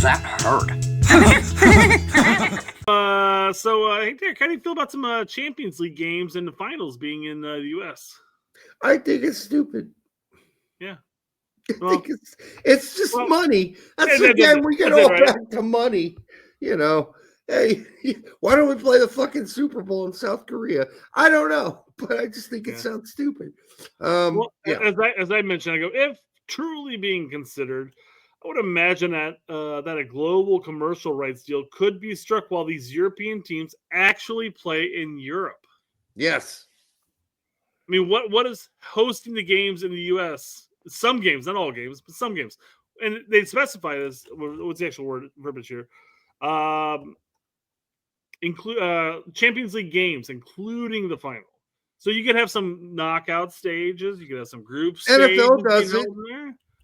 That hurt. Hey, Derek, how do you feel about some Champions League games and the finals being in the U.S.? I think it's stupid. Yeah. I think it's just money. That's again, we get all back to money. You know, hey, why don't we play the fucking Super Bowl in South Korea? I don't know, but I just think it sounds stupid. As I mentioned, I go, if truly being considered, I would imagine that that a global commercial rights deal could be struck while these European teams actually play in Europe. Yes. I mean, what is hosting the games in the U.S.? Some games, not all games, but some games. And they specify this. What's the actual verbiage here? Include Champions League games, including the final. So you could have some knockout stages. You could have some group stages. NFL does it.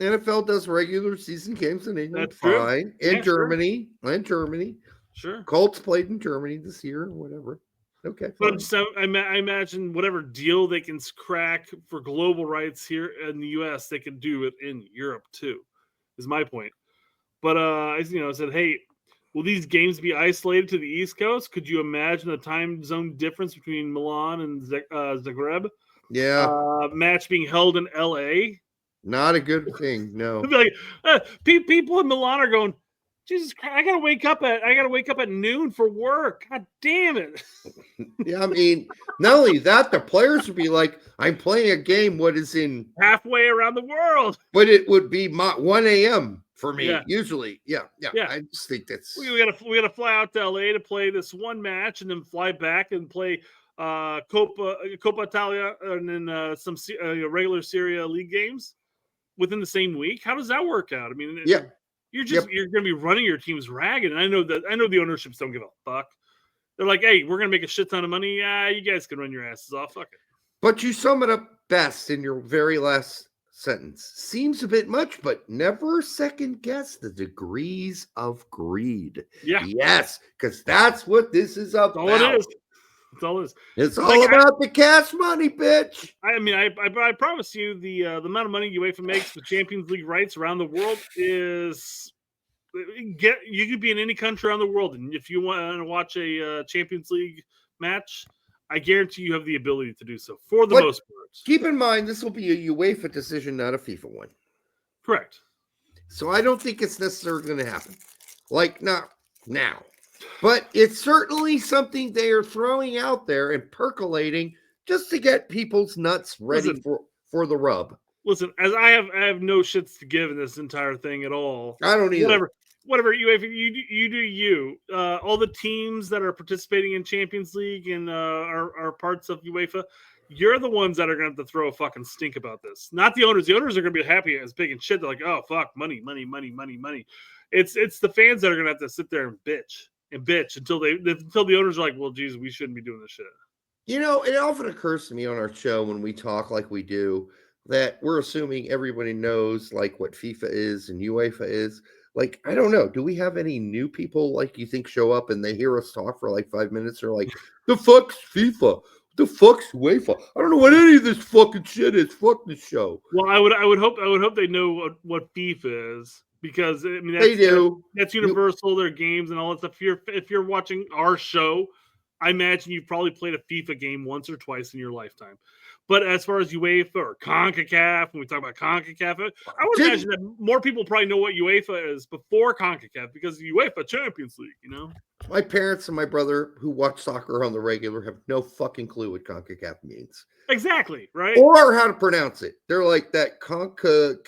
NFL does regular season games in England. That's fine. True. In Germany. Sure. In Germany. Sure. Colts played in Germany this year or whatever. Okay. But I imagine whatever deal they can crack for global rights here in the U.S., they can do it in Europe too, is my point. But I said, hey, will these games be isolated to the East Coast? Could you imagine a time zone difference between Milan and Zagreb? Yeah. Match being held in L.A.? Not a good thing. No. It'd be like, people in Milan are going, Jesus Christ, I gotta wake up at noon for work. God damn it. Yeah, I mean, not only that, the players would be like, I'm playing a game what is in halfway around the world. But it would be 1 a.m. for me, usually. Yeah. I just think that's we gotta fly out to LA to play this one match and then fly back and play Coppa Italia and then some regular Serie A league games within the same week. How does that work out? I mean, you're going to be running your teams ragged. And I know the ownerships don't give a fuck. They're like, hey, we're going to make a shit ton of money. Yeah, you guys can run your asses off. Fuck it. But you sum it up best in your very last sentence. Seems a bit much, but never second guess the degrees of greed. Yeah. Yes, because that's what this is about. That's all it is. That's all it is. It's all about the cash money, bitch. I mean, I promise you the amount of money UEFA makes for Champions League rights around the world is you could be in any country around the world, and if you want to watch a Champions League match, I guarantee you have the ability to do so for the most part. Keep in mind, this will be a UEFA decision, not a FIFA one. Correct. So I don't think it's necessarily going to happen. Like, not now. But it's certainly something they are throwing out there and percolating just to get people's nuts ready for the rub. Listen, as I have no shits to give in this entire thing at all. I don't either. Whatever UEFA, you do you. All the teams that are participating in Champions League and are parts of UEFA, you're the ones that are going to have to throw a fucking stink about this. Not the owners. The owners are going to be happy as big and shit. They're like, oh fuck, money. It's the fans that are going to have to sit there and bitch until the owners are like, well, geez, we shouldn't be doing this shit. You know, it often occurs to me on our show when we talk like we do that we're assuming everybody knows like what FIFA is and UEFA is. Like, I don't know. Do we have any new people like you think show up and they hear us talk for like 5 minutes? They're like, the fuck's FIFA? The fuck's UEFA? I don't know what any of this fucking shit is. Fuck this show. Well, I would hope they know what FIFA is. Because I mean, they do. That's universal. Their games and all that stuff. If you're watching our show, I imagine you've probably played a FIFA game once or twice in your lifetime. But as far as UEFA or CONCACAF, when we talk about CONCACAF, I would imagine that more people probably know what UEFA is before CONCACAF because UEFA Champions League, you know? My parents and my brother who watch soccer on the regular have no fucking clue what CONCACAF means. Exactly, right? Or how to pronounce it. They're like that CONCACAF.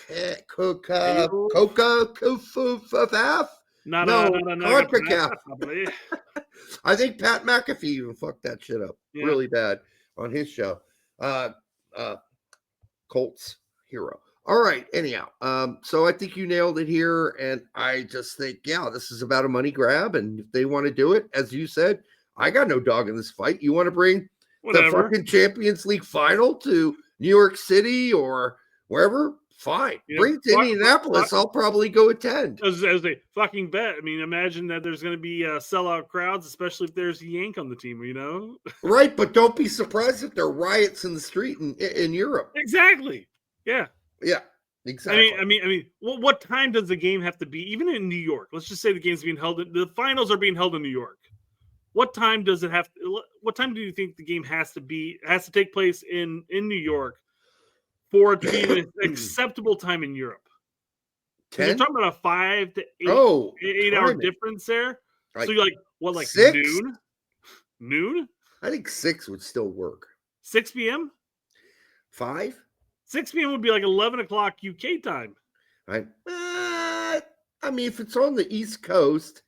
I think Pat McAfee even fucked that shit up really bad on his show. Colts hero. All right. Anyhow, so I think you nailed it here, and I just think, this is about a money grab, and if they want to do it, as you said, I got no dog in this fight. You want to bring the fucking Champions League final to New York City or wherever? Fine. Bring it to Indianapolis. I'll probably go attend. As a fucking bet. I mean, imagine that there's going to be sellout crowds, especially if there's a Yank on the team, you know? Right, but don't be surprised if there are riots in the street in Europe. Exactly. Yeah. Yeah. Exactly. I mean, what time does the game have to be? Even in New York, let's just say the game's being held. The finals are being held in New York. What time does it have? What time do you think the game has to take place in New York for it to be an acceptable time in Europe? Because you're 10? talking about a 5 to 8 Oh, 8-hour timing. difference there. Like so you're like, what, like 6? noon? Noon? I think 6 would still work. 6 p.m. 5? 6 p.m. would be like 11 o'clock UK time. Right. I mean, if it's on the East Coast,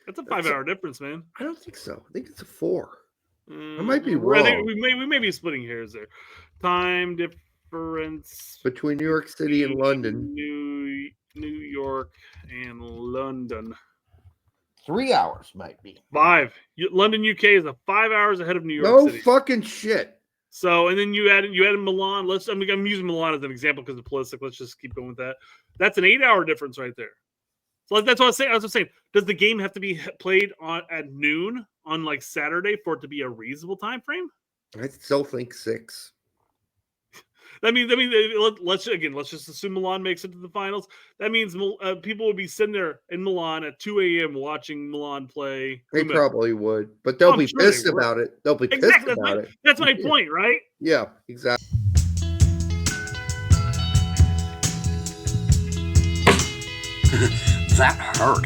That's a 5-hour difference, man. I don't think so. I think it's a 4. I might be wrong. I think we may be splitting hairs there. Time difference Between New York City and London. New York and London. 3 hours might be. 5. London, UK is 5 hours ahead of New York No City. fucking shit. So, and then you added Milan. I'm using Milan as an example because of Pulisic. Let's just keep going with that. That's an 8-hour difference right there. So that's what I was saying. Does the game have to be played at noon on like Saturday for it to be a reasonable time frame? I still think 6. Let's just assume Milan makes it to the finals. That means people would be sitting there in Milan at 2 a.m. watching Milan play. They probably would, but they'll be pissed about it. They'll be pissed about it. That's my point, right? Yeah, exactly. That hurt.